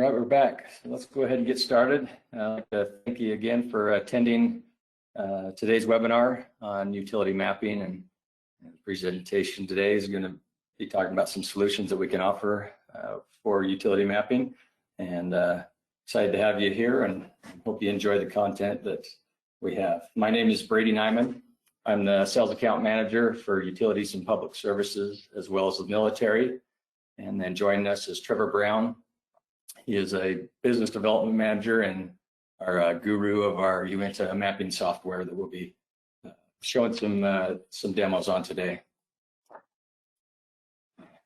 All right, we're back. So let's go ahead and get started. I'd like to thank you again for attending today's webinar on utility mapping. And the presentation today is going to be talking about some solutions that we can offer for utility mapping. And excited to have you here, and hope you enjoy the content that we have. My name is Brady Nyman. I'm the sales account manager for utilities and public services, as well as the military. And then joining us is Trevor Brown. He is a business development manager and our guru of our Uinta mapping software that we'll be showing some demos on today.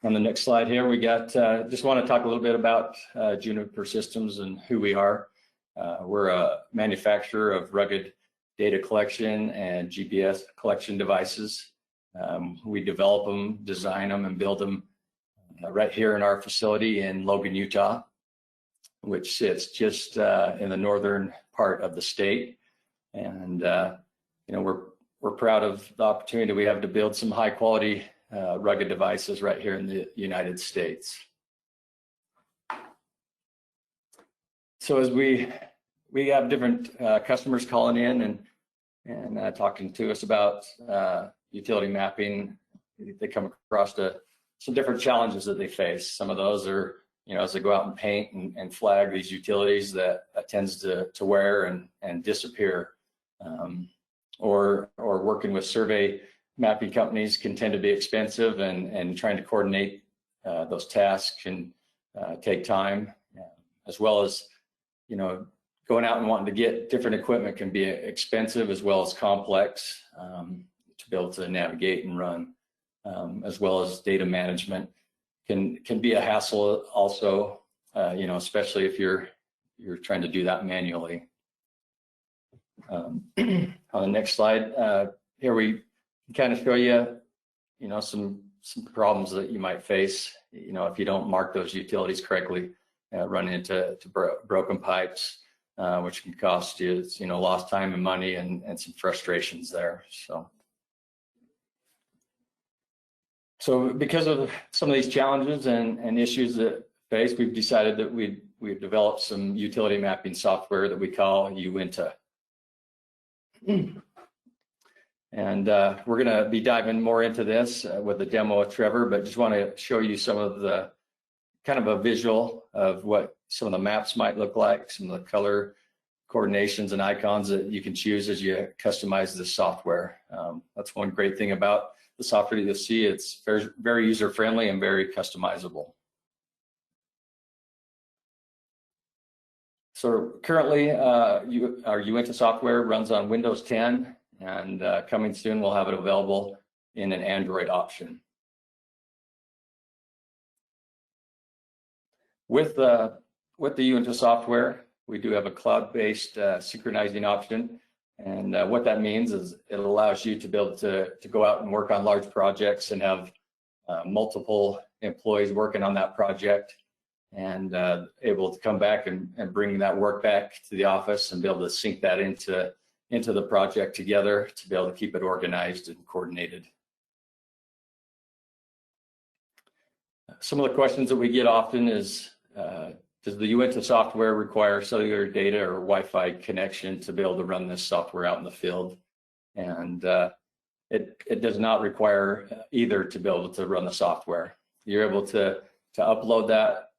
On the next slide here, we got, just want to talk a little bit about Juniper Systems and who we are. We're a manufacturer of rugged data collection and GPS collection devices. We develop them, design them, and build them right here in our facility in Logan, Utah, which sits just in the northern part of the state. And you know, we're proud of the opportunity we have to build some high quality rugged devices right here in the United States. So as we have different customers calling in and talking to us about utility mapping, they come across some different challenges that they face. Some of those are, you know, as they go out and paint and flag these utilities, that tends to wear and disappear. Or working with survey mapping companies can tend to be expensive, and trying to coordinate those tasks can take time, as well as, you know, going out and wanting to get different equipment can be expensive as well as complex to be able to navigate and run, as well as data management can be a hassle also, you know, especially if you're trying to do that manually. On the next slide, here we kind of show you, you know, some problems that you might face, you know, if you don't mark those utilities correctly, run into broken pipes, which can cost you, you know, lost time and money and some frustrations there. So because of some of these challenges and issues that face, we've decided that we've developed some utility mapping software that we call Uinta. And we're going to be diving more into this with a demo of Trevor, but just want to show you some of the kind of a visual of what some of the maps might look like, some of the color coordinations and icons that you can choose as you customize the software. That's one great thing about the software that you'll see. It's very user-friendly and very customizable. So currently, our Uinta software runs on Windows 10, and coming soon we'll have it available in an Android option. With the Uinta software, we do have a cloud-based synchronizing option. And what that means is it allows you to be able to go out and work on large projects and have multiple employees working on that project, and able to come back and bring that work back to the office and be able to sync that into the project together to be able to keep it organized and coordinated. Some of the questions that we get often is, does the Uinta software require cellular data or Wi-Fi connection to be able to run this software out in the field? And it does not require either to be able to run the software. You're able to upload that,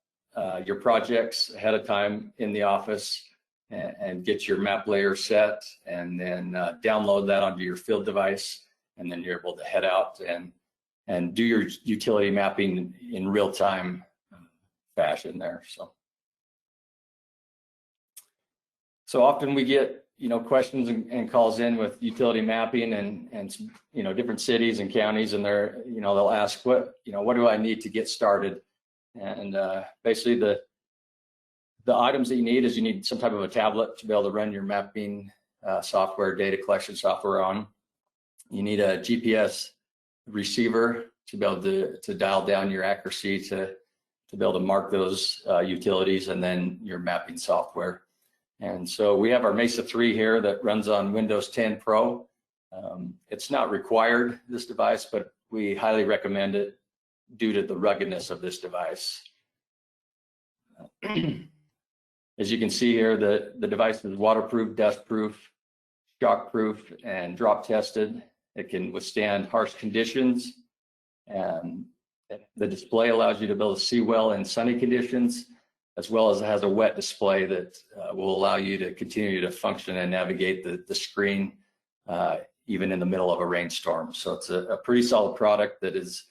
your projects ahead of time in the office, and get your map layer set, and then download that onto your field device, and then you're able to head out and do your utility mapping in real-time fashion there. So often we get, you know, questions and calls in with utility mapping and you know, different cities and counties, and they're, you know, they'll ask, what do I need to get started? And basically the items that you need some type of a tablet to be able to run your mapping software, data collection software on. You need a GPS receiver to be able to dial down your accuracy to be able to mark those utilities, and then your mapping software. And so we have our Mesa 3 here that runs on Windows 10 Pro. It's not required, this device, but we highly recommend it due to the ruggedness of this device. As you can see here, the device is waterproof, dustproof, shockproof, and drop tested. It can withstand harsh conditions. And the display allows you to be able to see well in sunny conditions, as well as it has a wet display that will allow you to continue to function and navigate the screen even in the middle of a rainstorm. So it's a pretty solid product that is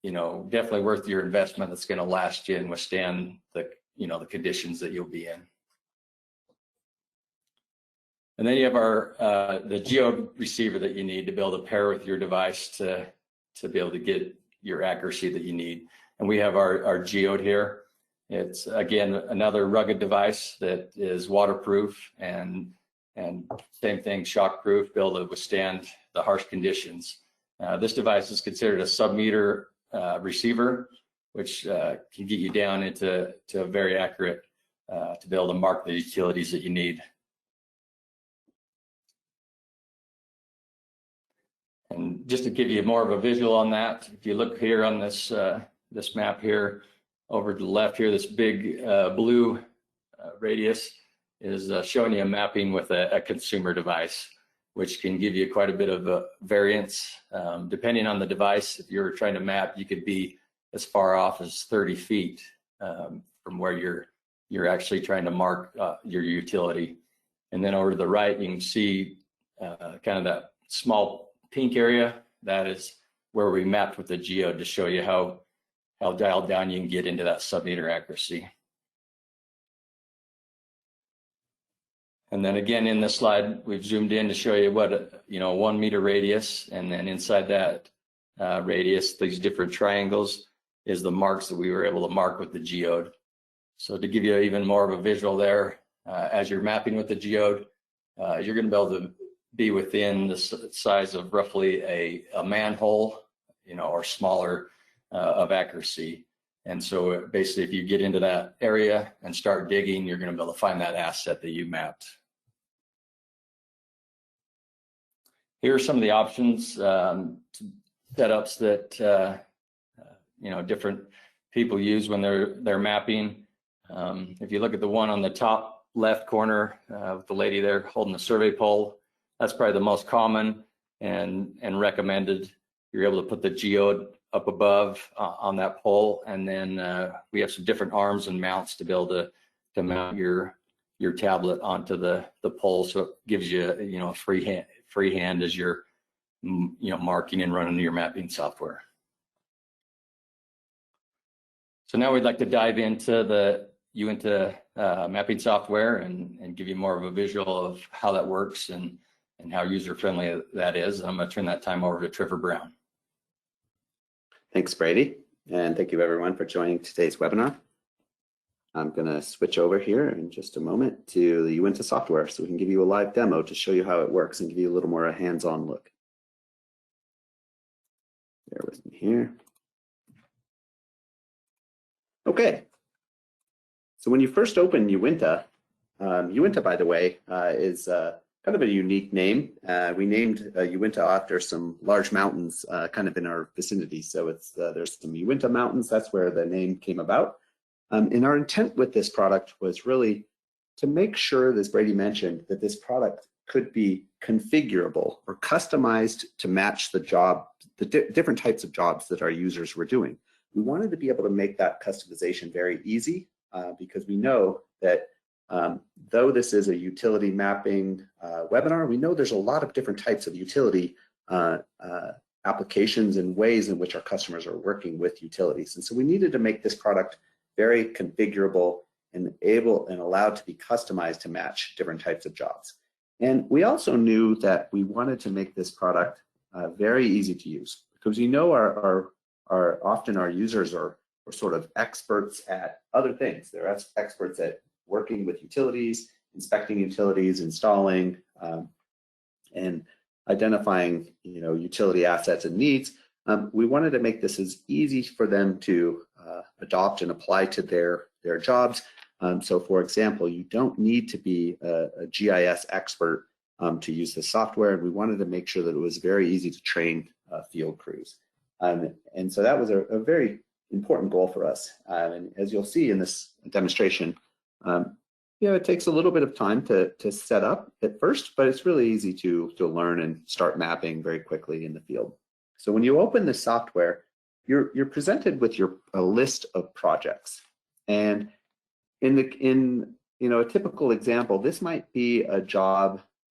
definitely worth your investment. That's going to last you and withstand the conditions that you'll be in. And then you have the Geode receiver that you need to be able to pair with your device to be able to get your accuracy that you need. And we have our Geode here. It's, again, another rugged device that is waterproof and same thing, shockproof, be able to withstand the harsh conditions. This device is considered a sub-meter receiver, which can get you down into a very accurate to be able to mark the utilities that you need. And just to give you more of a visual on that, if you look here on this this map here, over to the left here, this big blue radius is showing you a mapping with a consumer device, which can give you quite a bit of variance. Depending on the device, if you're trying to map, you could be as far off as 30 feet from where you're actually trying to mark your utility. And then over to the right, you can see kind of that small pink area. That is where we mapped with the Geode to show you how dialed down you can get into that sub-meter accuracy. And then again, in this slide, we've zoomed in to show you what a 1 meter radius, and then inside that radius, these different triangles is the marks that we were able to mark with the Geode. So to give you even more of a visual there, as you're mapping with the Geode, you're going to be able to be within the size of roughly a manhole, or smaller of accuracy. And so basically, if you get into that area and start digging, you're going to be able to find that asset that you mapped. Here are some of the options, setups that different people use when they're mapping. If you look at the one on the top left corner with the lady there holding the survey pole, that's probably the most common and recommended. You're able to put the Geode up above on that pole, and then we have some different arms and mounts to be able to mount your tablet onto the pole, so it gives you a free hand as you're marking and running your mapping software. So now we'd like to dive into the Uinta mapping software and give you more of a visual of how that works and how user-friendly that is. I'm going to turn that time over to Trevor Brown. Thanks, Brady, and thank you everyone for joining today's webinar. I'm going to switch over here in just a moment to the Uinta software so we can give you a live demo to show you how it works and give you a little more a hands-on look. Bear with me here. Okay, so when you first open Uinta, Uinta, by the way, is kind of a unique name. We named Uinta after some large mountains kind of in our vicinity. So it's there's some Uinta mountains. That's where the name came about. And our intent with this product was really to make sure, as Brady mentioned, that this product could be configurable or customized to match the job, the different types of jobs that our users were doing. We wanted to be able to make that customization very easy because we know that though this is a utility mapping webinar, we know there's a lot of different types of utility applications and ways in which our customers are working with utilities. And so we needed to make this product very configurable and able and allowed to be customized to match different types of jobs. And we also knew that we wanted to make this product very easy to use because we know often our users are sort of experts at other things. They're experts at working with utilities, inspecting utilities, installing, and identifying, utility assets and needs. We wanted to make this as easy for them to adopt and apply to their jobs. So, for example, you don't need to be a GIS expert to use the software. And we wanted to make sure that it was very easy to train field crews. And so that was a very important goal for us. And as you'll see in this demonstration, It takes a little bit of time to set up at first, but it's really easy to learn and start mapping very quickly in the field. So when you open the software, you're presented with a list of projects. And in a typical example, this might be a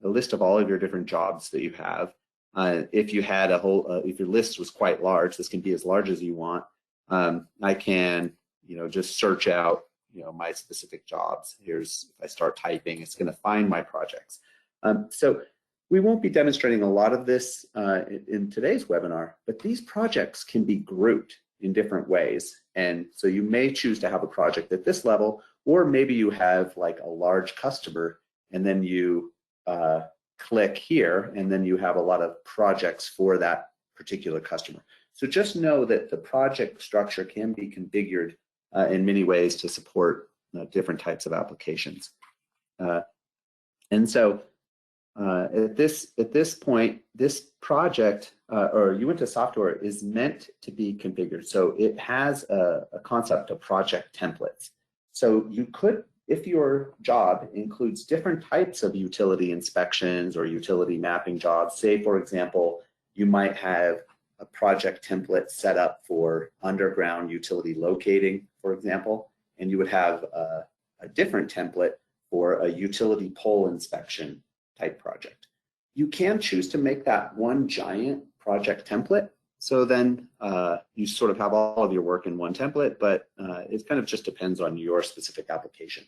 list of all of your different jobs that you have. If you had if your list was quite large, this can be as large as you want. I can, just search out, my specific jobs. If I start typing, it's going to find my projects. So we won't be demonstrating a lot of this in today's webinar, but these projects can be grouped in different ways. And so you may choose to have a project at this level, or maybe you have like a large customer, and then you click here, and then you have a lot of projects for that particular customer. So just know that the project structure can be configured in many ways to support different types of applications. And so at this point, this project or Uinta software is meant to be configured. So it has a concept of project templates. So you could, if your job includes different types of utility inspections or utility mapping jobs, say, for example, you might have a project template set up for underground utility locating, for example, and you would have a different template for a utility pole inspection type project. You can choose to make that one giant project template. So then you sort of have all of your work in one template, but it kind of just depends on your specific application.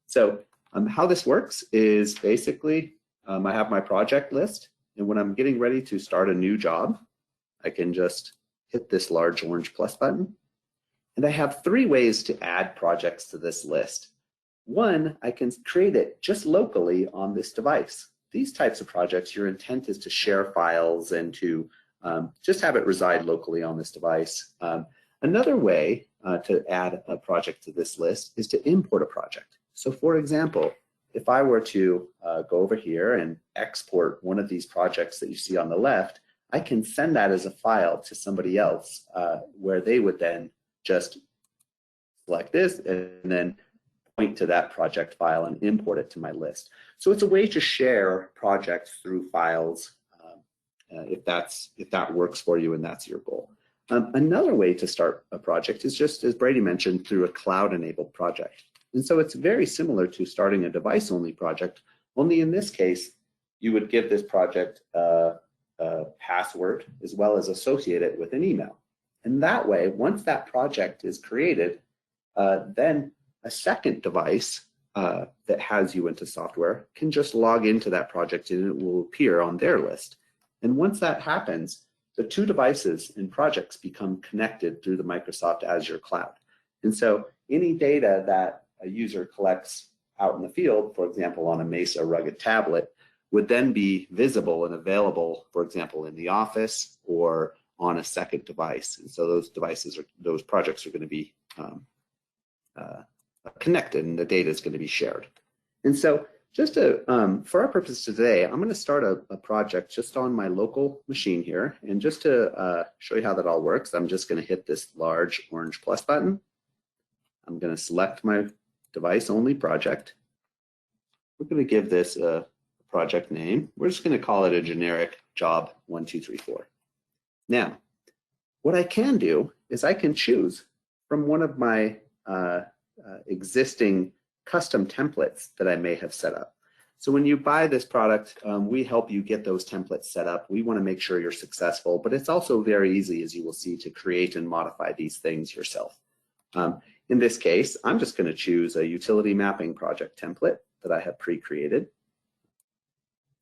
So how this works is basically I have my project list, and when I'm getting ready to start a new job, I can just hit this large orange plus button. And I have 3 ways to add projects to this list. One, I can create it just locally on this device. These types of projects, your intent is to share files and to just have it reside locally on this device. Another way to add a project to this list is to import a project. So for example, if I were to go over here and export one of these projects that you see on the left, I can send that as a file to somebody else where they would then just select this and then point to that project file and import it to my list. So it's a way to share projects through files if that works for you and that's your goal. Another way to start a project is just, as Brady mentioned, through a cloud-enabled project. And so it's very similar to starting a device-only project, only in this case, you would give this project a password as well as associate it with an email. And that way, once that project is created, then a second device that has Uinta software can just log into that project and it will appear on their list. And once that happens, the 2 devices and projects become connected through the Microsoft Azure cloud. And so any data that a user collects out in the field, for example, on a Mesa rugged tablet, would then be visible and available, for example, in the office or on a second device. And so those projects are going to be connected and the data is going to be shared. And so just for our purposes today, I'm going to start a project just on my local machine here. And just to show you how that all works, I'm just going to hit this large orange plus button. I'm going to select my device only project. We're going to give this a project name. We're just going to call it a generic job 1234. Now, what I can do is I can choose from one of my existing custom templates that I may have set up. So when you buy this product, we help you get those templates set up. We want to make sure you're successful, but it's also very easy, as you will see, to create and modify these things yourself. In this case, I'm just going to choose a utility mapping project template that I have pre-created.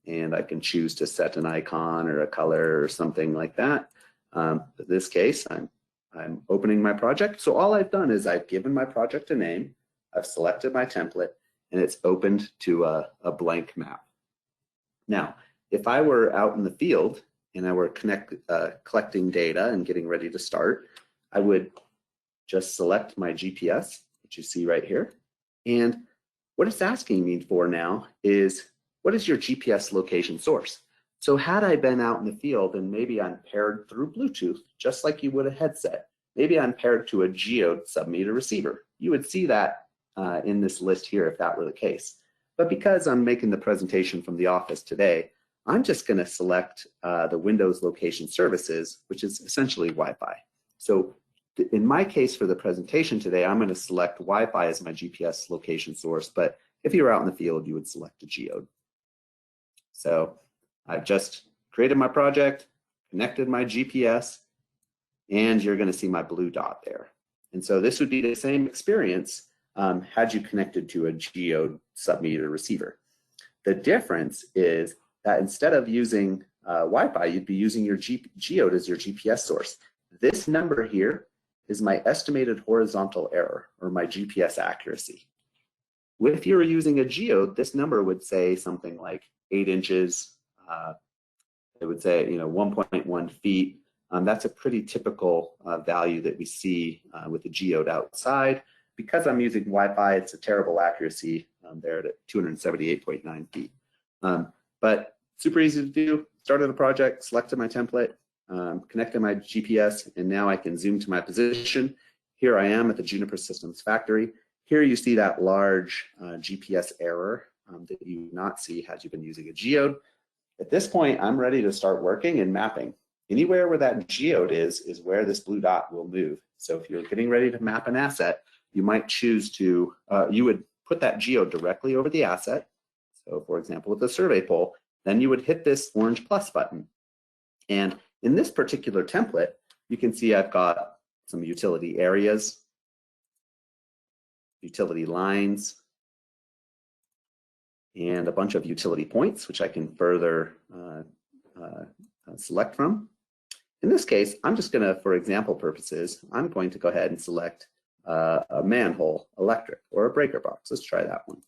And I can choose to set an icon or a color or something like that. In this case, I'm opening my project. So all I've done is I've given my project a name, I've selected my template, and it's opened to a blank map. Now, if I were out in the field and I were collecting data and getting ready to start, I would just select my GPS, which you see right here. And what it's asking me for now is, what is your GPS location source? So had I been out in the field and maybe I'm paired through Bluetooth, just like you would a headset, maybe I'm paired to a Geode sub-meter receiver, you would see that in this list here if that were the case. But because I'm making the presentation from the office today, I'm just going to select the Windows Location Services, which is essentially Wi-Fi. So in my case for the presentation today, I'm going to select Wi-Fi as my GPS location source, but if you were out in the field, you would select a Geode. So I've just created my project, connected my GPS, and you're going to see my blue dot there. And so this would be the same experience had you connected to a Geode submeter receiver. The difference is that instead of using Wi-Fi, you'd be using your Geode as your GPS source. This number here is my estimated horizontal error, or my GPS accuracy. If you were using a Geode, this number would say something like 8 inches. It would say 1.1 feet. That's a pretty typical value that we see with the Geode outside. Because I'm using Wi-Fi, it's a terrible accuracy there at 278.9 feet. But super easy to do. Started a project, selected my template, connected my GPS, and now I can zoom to my position. Here I am at the Juniper Systems factory. Here you see that large GPS error that you would not see had you been using a Geode. At this point, I'm ready to start working and mapping. Anywhere where that Geode is where this blue dot will move. So if you're getting ready to map an asset, you might choose to, you would put that Geode directly over the asset. So for example, with the survey pole, then you would hit this orange plus button. And in this particular template, you can see I've got some utility areas, utility lines, and a bunch of utility points, which I can further select from. In this case, I'm just going to, for example purposes, I'm going to go ahead and select a manhole, electric, or a breaker box. Let's try that one.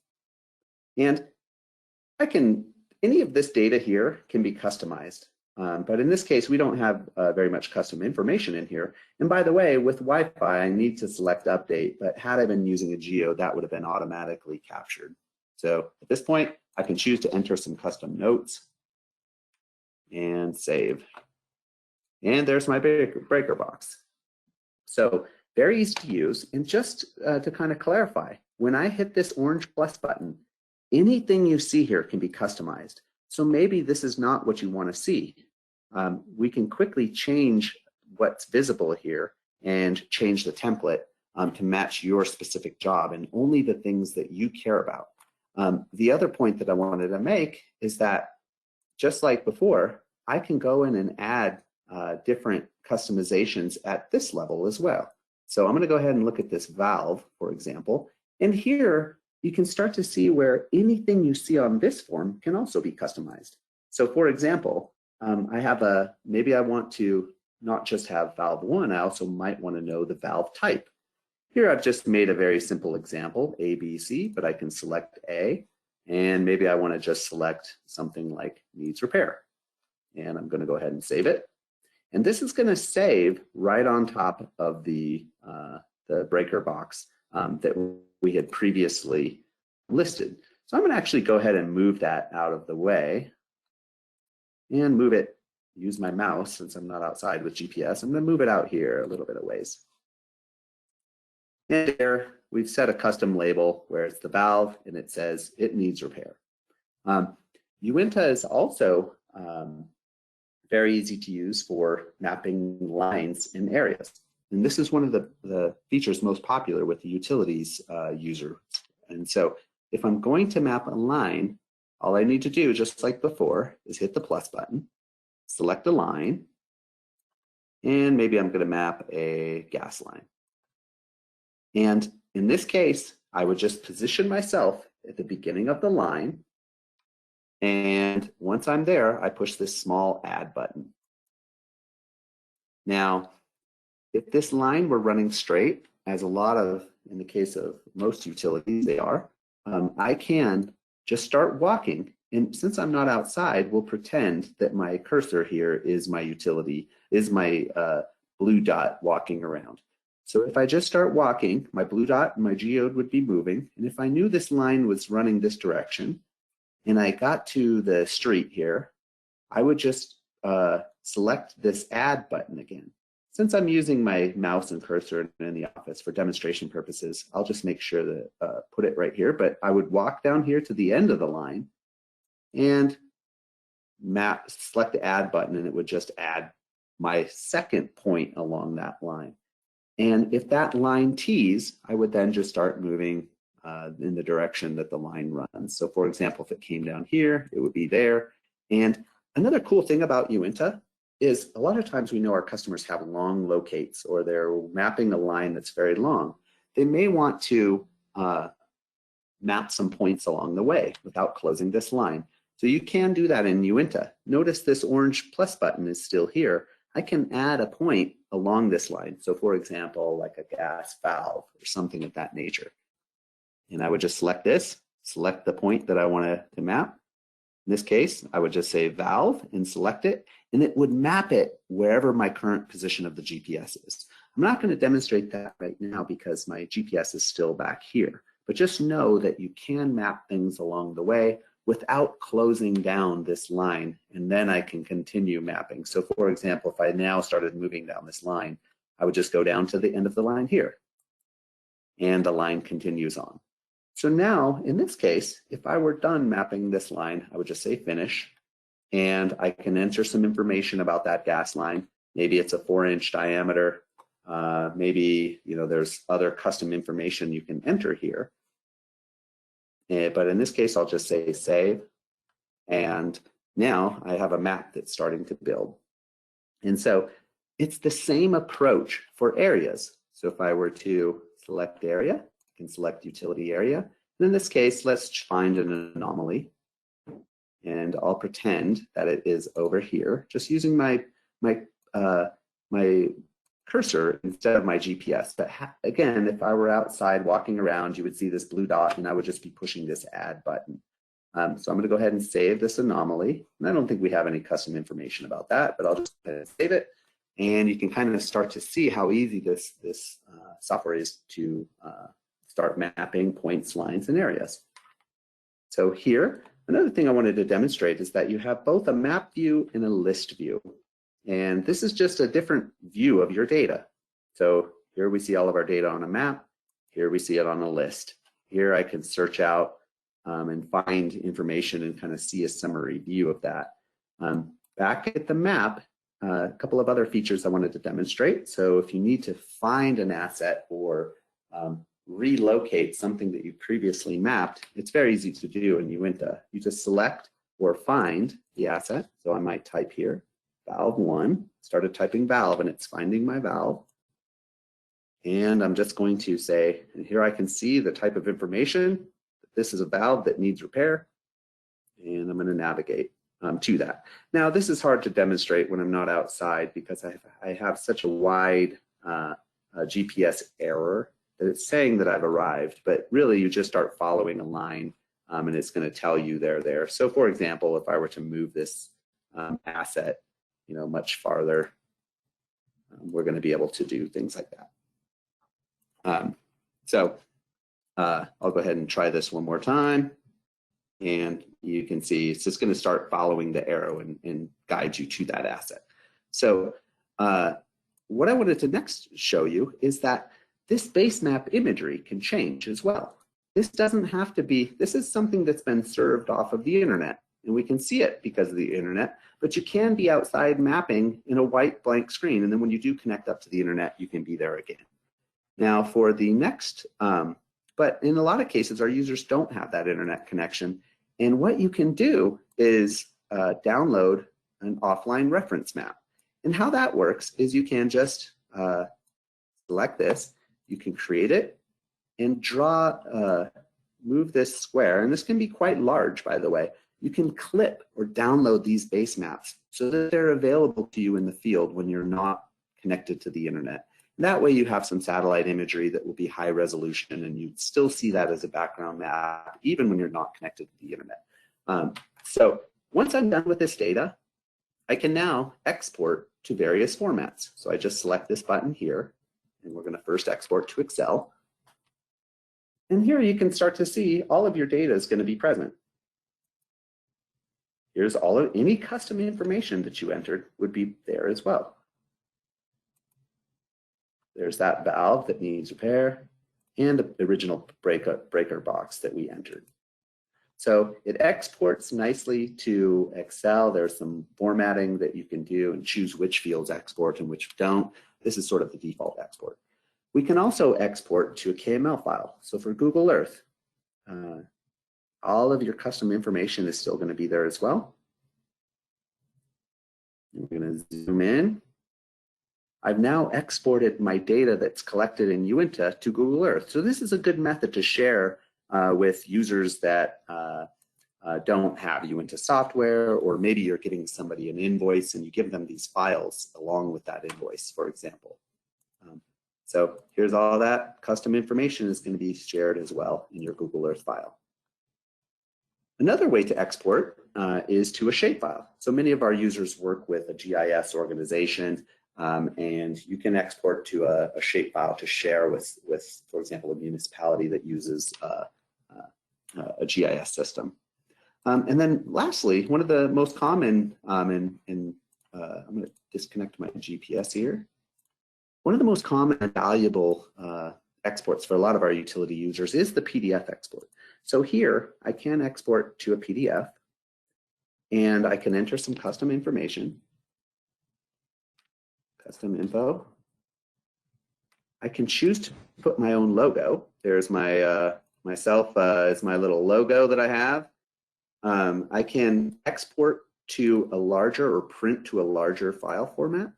And any of this data here can be customized. But in this case, we don't have very much custom information in here. And by the way, with Wi-Fi, I need to select update, but had I been using a Geode, that would have been automatically captured. So at this point, I can choose to enter some custom notes and save. And there's my breaker box. So very easy to use. And just to kind of clarify, when I hit this orange plus button, anything you see here can be customized. So maybe this is not what you want to see. We can quickly change what's visible here and change the template to match your specific job and only the things that you care about. The other point that I wanted to make is that just like before, I can go in and add different customizations at this level as well. So I'm going to go ahead and look at this valve, for example, and here you can start to see where anything you see on this form can also be customized. So for example, maybe I want to not just have valve 1, I also might want to know the valve type. Here I've just made a very simple example, A, B, C, but I can select A, and maybe I want to just select something like needs repair. And I'm going to go ahead and save it. And this is going to save right on top of the breaker box that we had previously listed. So I'm going to actually go ahead and move that out of the way and move it, use my mouse since I'm not outside with GPS. I'm going to move it out here a little bit of ways. And there we've set a custom label where it's the valve and it says it needs repair. Uinta is also very easy to use for mapping lines in areas. And this is one of the features most popular with the utilities user. And so if I'm going to map a line, all I need to do, just like before, is hit the plus button, select a line, and maybe I'm going to map a gas line. And in this case, I would just position myself at the beginning of the line. And once I'm there, I push this small add button. Now, if this line were running straight, as a lot of, in the case of most utilities, they are, I can just start walking. And since I'm not outside, we'll pretend that my cursor here is my utility, is my blue dot walking around. So if I just start walking, my blue dot and my Geode would be moving. And if I knew this line was running this direction, and I got to the street here, I would just select this add button again. since I'm using my mouse and cursor in the office for demonstration purposes, I'll just make sure that put it right here. But I would walk down here to the end of the line and select the add button, and it would just add my second point along that line. And if that line tees, I would then just start moving in the direction that the line runs. So for example, if it came down here, it would be there. And another cool thing about Uinta is a lot of times we know our customers have long locates, or they're mapping a line that's very long. They may want to map some points along the way without closing this line. So you can do that in Uinta. Notice this orange plus button is still here. I can add a point along this line. So for example, like a gas valve or something of that nature. And I would just select this, select the point that I want to map. In this case, I would just say valve and select it, and it would map it wherever my current position of the GPS is. I'm not going to demonstrate that right now because my GPS is still back here, but just know that you can map things along the way without closing down this line, and then I can continue mapping. So for example, if I now started moving down this line, I would just go down to the end of the line here, and the line continues on. So now, in this case, if I were done mapping this line, I would just say finish, and I can enter some information about that gas line. Maybe it's a 4-inch diameter. Maybe there's other custom information you can enter here. But in this case, I'll just say save. And now I have a map that's starting to build. And so it's the same approach for areas. So if I were to select area, I can select utility area. And in this case, let's find an anomaly. And I'll pretend that it is over here, just using my cursor instead of my GPS. But again, if I were outside walking around, you would see this blue dot, and I would just be pushing this add button. So I'm going to go ahead and save this anomaly. And I don't think we have any custom information about that, but I'll just go ahead and save it. And you can kind of start to see how easy this software is to start mapping points, lines, and areas. So here, another thing I wanted to demonstrate is that you have both a map view and a list view. And this is just a different view of your data. So here we see all of our data on a map. Here we see it on a list. Here I can search out and find information and kind of see a summary view of that. Back at the map, a couple of other features I wanted to demonstrate. So if you need to find an asset or relocate something that you previously mapped, it's very easy to do in Uinta. You just select or find the asset. So I might type here, valve 1, started typing valve, and it's finding my valve. And I'm just going to say, and here I can see the type of information. This is a valve that needs repair, and I'm going to navigate to that. Now, this is hard to demonstrate when I'm not outside because I have such a wide GPS error that it's saying that I've arrived, but really you just start following a line and it's going to tell you they're there. So for example, if I were to move this asset, much farther, we're going to be able to do things like that. I'll go ahead and try this one more time. And you can see it's just going to start following the arrow and guide you to that asset. So what I wanted to next show you is that this base map imagery can change as well. This doesn't have to be, this is something that's been served off of the internet, and we can see it because of the internet, but you can be outside mapping in a white blank screen, and then when you do connect up to the internet, you can be there again. Now for the next, but in a lot of cases, our users don't have that internet connection, and what you can do is download an offline reference map. And how that works is you can just select this, you can create it, and draw, move this square, and this can be quite large, by the way. You can clip or download these base maps so that they're available to you in the field when you're not connected to the internet. And that way you have some satellite imagery that will be high resolution, and you'd still see that as a background map, even when you're not connected to the internet. So once I'm done with this data, I can now export to various formats. So I just select this button here, and we're going to first export to Excel. And here you can start to see all of your data is going to be present. Here's all of any custom information that you entered would be there as well. There's that valve that needs repair and the original breaker box that we entered. So it exports nicely to Excel. There's some formatting that you can do and choose which fields export and which don't. This is sort of the default export. We can also export to a KML file. So for Google Earth, all of your custom information is still going to be there as well. We're going to zoom in. I've now exported my data that's collected in Uinta to Google Earth. So this is a good method to share with users that don't have Uinta software, or maybe you're giving somebody an invoice and you give them these files along with that invoice, for example. So here's all that custom information is going to be shared as well in your Google Earth file. Another way to export is to a shapefile. So many of our users work with a GIS organization, and you can export to a shapefile to share with, for example, a municipality that uses a GIS system. And then lastly, one of the most common, I'm going to disconnect my GPS here. One of the most common and valuable exports for a lot of our utility users is the PDF export. So here I can export to a PDF and I can enter some custom information, custom info. I can choose to put my own logo. There's my myself is my little logo that I have. I can export to a larger or print to a larger file format.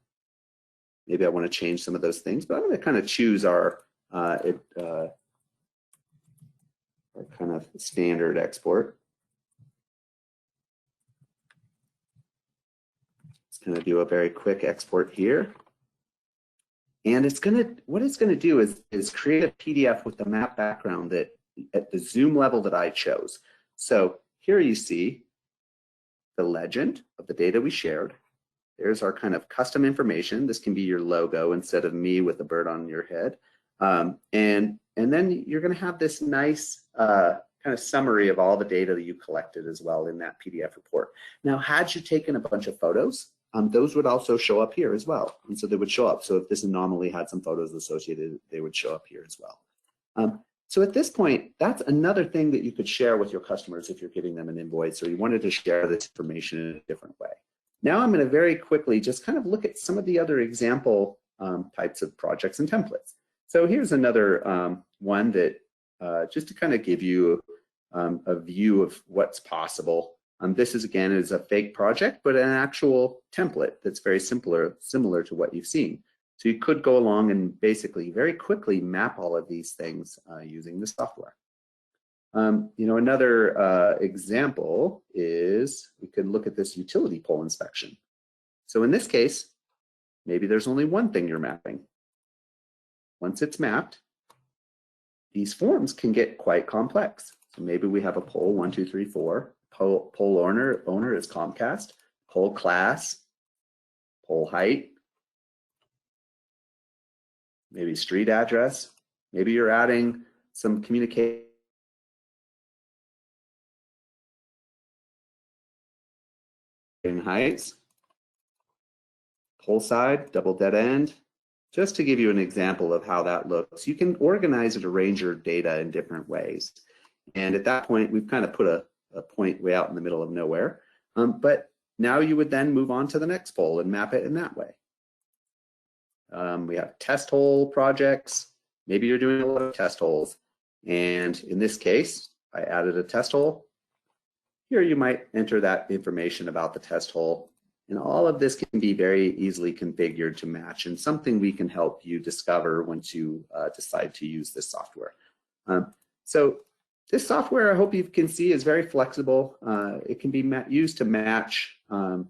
Maybe I want to change some of those things, but I'm going to kind of choose our kind of standard export. It's going to do a very quick export here. And it's going to, what it's going to do is create a PDF with the map background that at the zoom level that I chose. So here you see the legend of the data we shared. There's our kind of custom information. This can be your logo instead of me with a bird on your head. And then you're going to have this nice kind of summary of all the data that you collected as well in that PDF report. Now, had you taken a bunch of photos, those would also show up here as well. And so they would show up. So if this anomaly had some photos associated, they would show up here as well. So at this point, that's another thing that you could share with your customers if you're giving them an invoice or you wanted to share this information in a different way. Now I'm going to very quickly just kind of look at some of the other example types of projects and templates. So here's another one that just to kind of give you a view of what's possible. This is again is a fake project, but an actual template that's very similar to what you've seen. So you could go along and basically very quickly map all of these things using the software. Another example is we could look at this utility pole inspection. So in this case, maybe there's only one thing you're mapping. Once it's mapped, these forms can get quite complex. So maybe we have a pole 1, 2, 3, 4. Pole owner is Comcast. Pole class, pole height, maybe street address. Maybe you're adding some communication heights, pole side, double dead end. Just to give you an example of how that looks, you can organize and arrange your data in different ways. And at that point, we've kind of put a point way out in the middle of nowhere. But now you would then move on to the next pole and map it in that way. We have test hole projects. Maybe you're doing a lot of test holes. And in this case, I added a test hole. Here you might enter that information about the test hole. And all of this can be very easily configured to match, and something we can help you discover once you decide to use this software. So this software, I hope you can see, is very flexible. It can be used to match the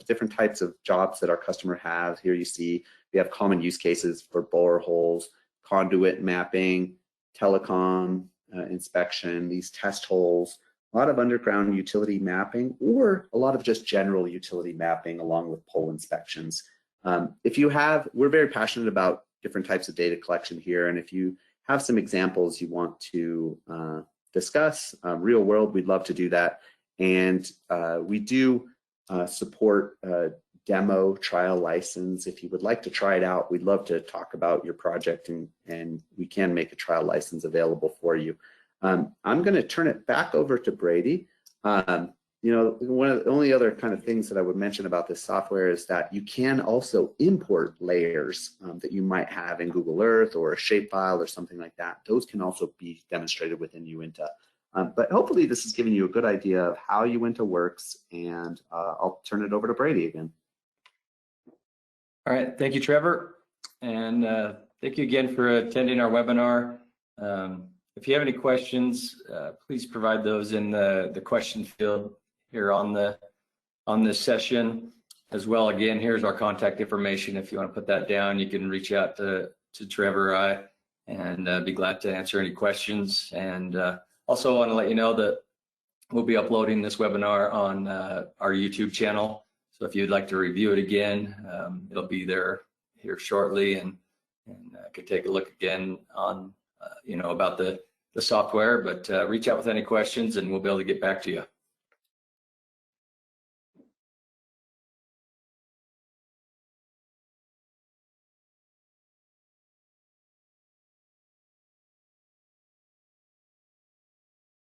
different types of jobs that our customer has. Here you see we have common use cases for boreholes, conduit mapping, telecom inspection, these test holes, a lot of underground utility mapping, or a lot of just general utility mapping along with pole inspections. We're very passionate about different types of data collection here, and if you have some examples you want to discuss, real world, we'd love to do that. And we do support demo trial license. If you would like to try it out, we'd love to talk about your project, and we can make a trial license available for you. I'm going to turn it back over to Brady. You know, one of the only other kind of things that I would mention about this software is that you can also import layers that you might have in Google Earth or a shapefile or something like that. Those can also be demonstrated within Uinta. But hopefully this has given you a good idea of how Uinta works, and I'll turn it over to Brady again. All right, thank you, Trevor. And thank you again for attending our webinar. If you have any questions, please provide those in the question field here on this session as well. Again, here's our contact information. If you want to put that down, you can reach out to Trevor or I, and be glad to answer any questions. And also want to let you know that we'll be uploading this webinar on our YouTube channel. So if you'd like to review it again, it'll be there here shortly, and could take a look again on you know, about the software. But reach out with any questions, and we'll be able to get back to you.